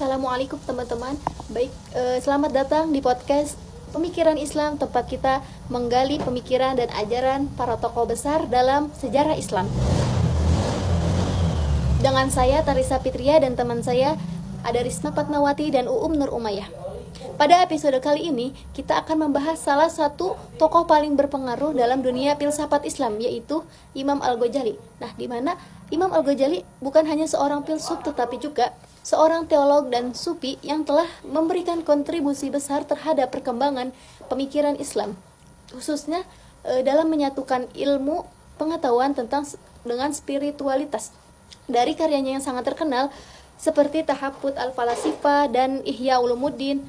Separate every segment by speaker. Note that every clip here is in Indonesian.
Speaker 1: Assalamualaikum teman-teman. Selamat datang di podcast Pemikiran Islam, tempat kita menggali pemikiran dan ajaran para tokoh besar dalam sejarah Islam. Dengan saya Tarisa Fitria dan teman saya ada Risma Fatmawati dan Uum Nur Umayyah. Pada episode kali ini kita akan membahas salah satu tokoh paling berpengaruh dalam dunia filsafat Islam, yaitu Imam Al-Ghazali. Nah, di mana Imam Al-Ghazali bukan hanya seorang filsuf tetapi juga seorang teolog dan sufi yang telah memberikan kontribusi besar terhadap perkembangan pemikiran Islam, khususnya dalam menyatukan ilmu pengetahuan dengan spiritualitas. Dari karyanya yang sangat terkenal seperti Tahaffut al-Falasifah dan Ihya Ulumuddin,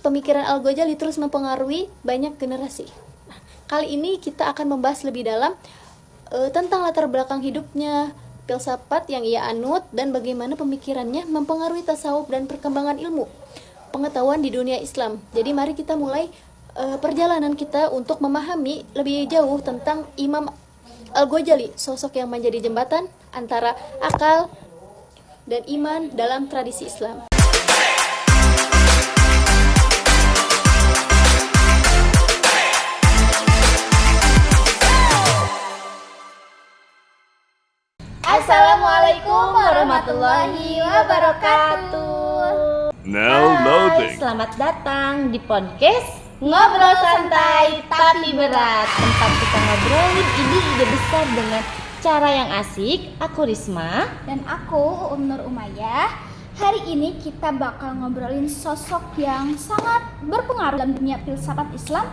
Speaker 1: pemikiran Al-Ghazali terus mempengaruhi banyak generasi. Nah, kali ini kita akan membahas lebih dalam tentang latar belakang hidupnya, filsafat yang ia anut, dan bagaimana pemikirannya mempengaruhi tasawuf dan perkembangan ilmu pengetahuan di dunia Islam. Jadi mari kita mulai perjalanan kita untuk memahami lebih jauh tentang Imam Al-Ghazali, sosok yang menjadi jembatan antara akal dan iman dalam tradisi Islam. Assalamualaikum warahmatullahi wabarakatuh.
Speaker 2: Now loading.
Speaker 3: Selamat datang di podcast Ngobrol Santai Tapi Berat, tempat kita ngobrolin ide-ide besar dengan cara yang asik. Aku Risma
Speaker 4: dan aku Uum Nur Umayyah. Hari ini kita bakal ngobrolin sosok yang sangat berpengaruh dalam dunia filsafat Islam,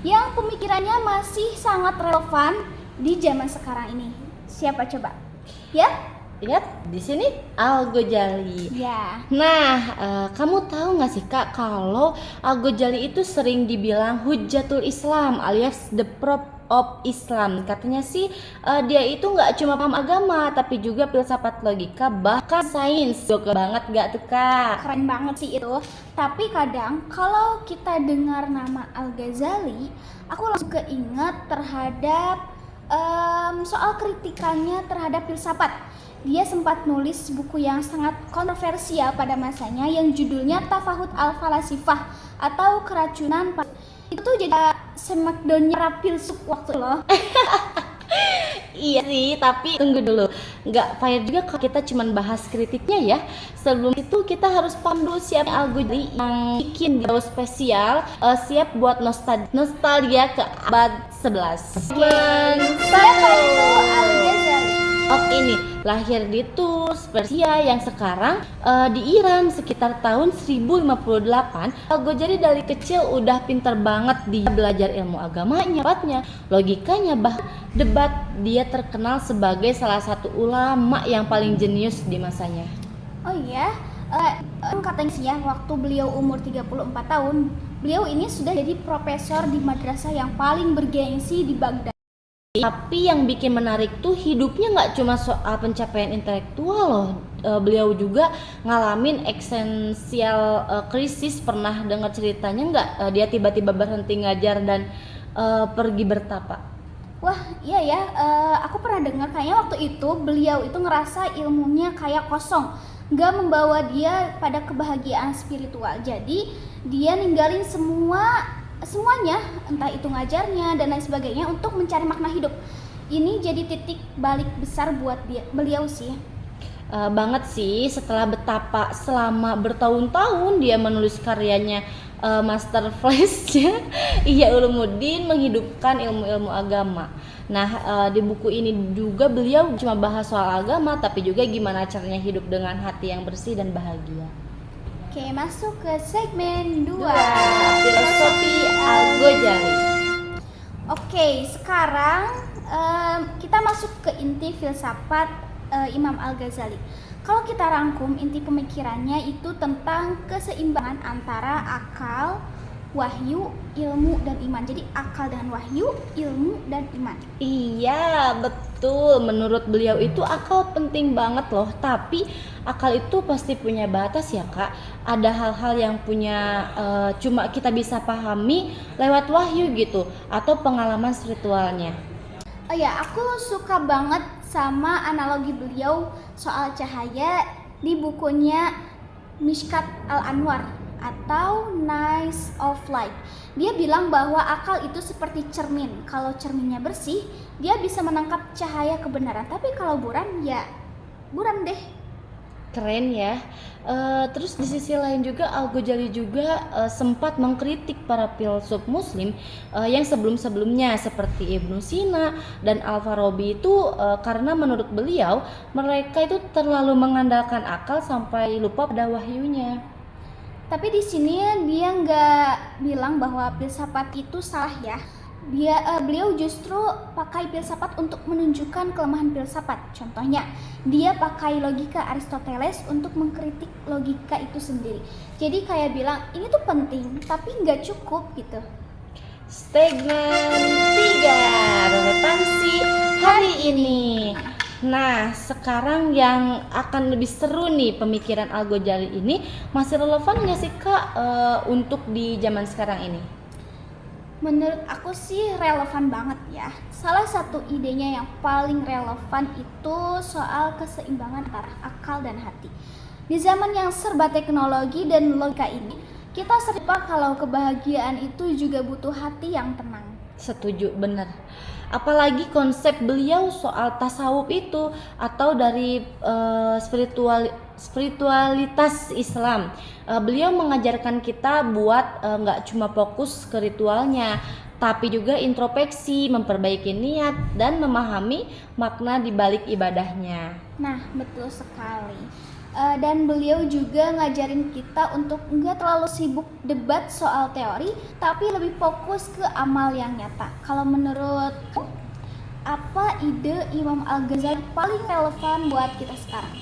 Speaker 4: yang pemikirannya masih sangat relevan di zaman sekarang ini. Siapa coba? Ya?
Speaker 3: Lihat di sini Al-Ghazali.
Speaker 4: Ya.
Speaker 3: Nah, kamu tahu nggak sih Kak, kalau Al-Ghazali itu sering dibilang Hujjatul Islam alias the prop of Islam. Katanya sih dia itu nggak cuma paham agama tapi juga filsafat, logika, bahkan sains. Gokil banget nggak tuh Kak?
Speaker 4: Keren banget sih itu. Tapi kadang kalau kita dengar nama Al-Ghazali, aku langsung keinget terhadap soal kritikannya terhadap filsafat. Dia sempat nulis buku yang sangat kontroversial pada masanya yang judulnya Tahaffut al-Falasifah atau Keracunan. Itu tuh jadi smackdown-nya para filsuf waktu loh.
Speaker 3: Iya sih, tapi tunggu dulu, nggak fair juga kalau kita cuman bahas kritiknya ya. Sebelum itu kita harus paham dulu siapa Al-Ghazali yang bikin dia spesial, siap buat nostalgia ke abad 11.
Speaker 4: Siapa itu Al-Ghazali?
Speaker 3: Oke nih, lahir di Turs, Persia yang sekarang di Iran sekitar tahun 1058. Al-Ghazali dari kecil udah pinter banget, dia belajar ilmu agamanya, logikanya, bahkan debat. Dia terkenal sebagai salah satu ulama yang paling jenius di masanya.
Speaker 4: Oh iya, katanya sih ya, waktu beliau umur 34 tahun, beliau ini sudah jadi profesor di madrasah yang paling bergengsi di Baghdad.
Speaker 3: Tapi yang bikin menarik tuh hidupnya nggak cuma soal pencapaian intelektual loh. Beliau juga ngalamin eksistensial krisis. Pernah dengar ceritanya nggak? Dia tiba-tiba berhenti ngajar dan pergi bertapa.
Speaker 4: Wah, iya ya, aku pernah dengar kayaknya waktu itu beliau itu ngerasa ilmunya kayak kosong, nggak membawa dia pada kebahagiaan spiritual. Jadi dia ninggalin semuanya, entah itu ngajarnya dan lain sebagainya, untuk mencari makna hidup. Ini jadi titik balik besar buat beliau sih.
Speaker 3: Banget sih, setelah betapa selama bertahun-tahun dia menulis karyanya, Master Flash-nya Ihya Ulumuddin, menghidupkan ilmu-ilmu agama. Nah, di buku ini juga beliau cuma bahas soal agama tapi juga gimana caranya hidup dengan hati yang bersih dan bahagia.
Speaker 4: Oke, masuk ke segmen 2,
Speaker 3: Filosofi Al-Ghazali.
Speaker 4: Oke, sekarang kita masuk ke inti filsafat Imam Al-Ghazali. Kalau kita rangkum, inti pemikirannya itu tentang keseimbangan antara akal, wahyu, ilmu, dan iman. Jadi akal dengan wahyu, ilmu, dan iman.
Speaker 3: Iya, betul. Menurut beliau itu akal penting banget loh. Tapi akal itu pasti punya batas ya Kak. Ada hal-hal yang punya cuma kita bisa pahami lewat wahyu gitu, atau pengalaman spiritualnya.
Speaker 4: Oh ya, aku suka banget sama analogi beliau soal cahaya di bukunya Mishkat Al-Anwar atau Nice of Light. Dia bilang bahwa akal itu seperti cermin. Kalau cerminnya bersih, dia bisa menangkap cahaya kebenaran. Tapi kalau buram, ya buram deh.
Speaker 3: Keren ya. Terus di sisi lain juga Al-Ghazali juga sempat mengkritik para filsuf muslim yang sebelum-sebelumnya seperti Ibnu Sina dan Al-Farabi itu karena menurut beliau mereka itu terlalu mengandalkan akal sampai lupa pada wahyunya.
Speaker 4: Tapi di sini dia nggak bilang bahwa filsafat itu salah ya. Beliau justru pakai filsafat untuk menunjukkan kelemahan filsafat. Contohnya, dia pakai logika Aristoteles untuk mengkritik logika itu sendiri. Jadi kayak bilang ini tuh penting, tapi nggak cukup gitu.
Speaker 3: Segmen 3 relevansi hari ini. Nah, sekarang yang akan lebih seru nih pemikiran Al-Ghazali ini masih relevan nggak sih Kak untuk di zaman sekarang ini?
Speaker 4: Menurut aku sih relevan banget ya. Salah satu idenya yang paling relevan itu soal keseimbangan antara akal dan hati. Di zaman yang serba teknologi dan logika ini, kita sering lupa kalau kebahagiaan itu juga butuh hati yang tenang.
Speaker 3: Setuju, bener. Apalagi konsep beliau soal tasawuf itu atau dari spiritualitas Islam. Beliau mengajarkan kita buat nggak cuma fokus ke ritualnya, tapi juga introspeksi, memperbaiki niat dan memahami makna di balik ibadahnya.
Speaker 4: Nah, betul sekali. Dan beliau juga ngajarin kita untuk nggak terlalu sibuk debat soal teori, tapi lebih fokus ke amal yang nyata. Kalau menurut apa ide Imam Al-Ghazali paling relevan buat kita sekarang?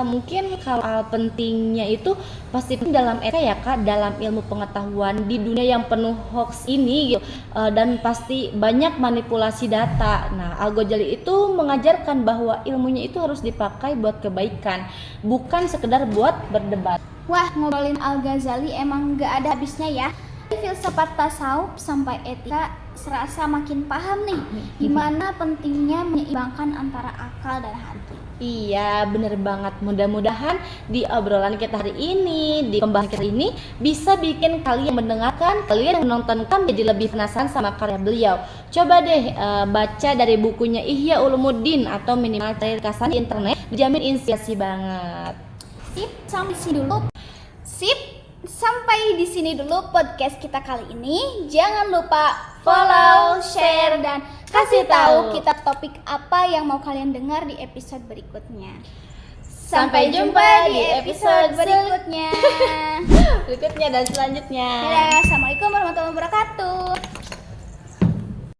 Speaker 3: Mungkin kalau pentingnya itu pasti dalam ya Kak, dalam ilmu pengetahuan di dunia yang penuh hoax ini gitu, dan pasti banyak manipulasi data. Nah, Al-Ghazali itu mengajarkan bahwa ilmunya itu harus dipakai buat kebaikan, bukan sekedar buat berdebat.
Speaker 4: Wah, ngobrolin Al-Ghazali emang gak ada habisnya ya. Dari filsafat tasawuf sampai etika, serasa makin paham nih gimana pentingnya menyeimbangkan antara akal dan hati.
Speaker 3: Iya, bener banget. Mudah-mudahan di obrolan kita hari ini, di pembahasan kita ini bisa bikin kalian mendengarkan, kalian menontonkan jadi lebih penasaran sama karya beliau. Coba deh baca dari bukunya Ihya Ulumuddin atau minimal cari ringkasan di internet, dijamin inspirasi banget.
Speaker 4: Sampai di sini dulu podcast kita kali ini. Jangan lupa follow, share, dan kasih tahu kita topik apa yang mau kalian dengar di episode berikutnya. Sampai jumpa di episode berikutnya.
Speaker 3: Berikutnya dan selanjutnya.
Speaker 4: Dadah, assalamualaikum warahmatullahi wabarakatuh.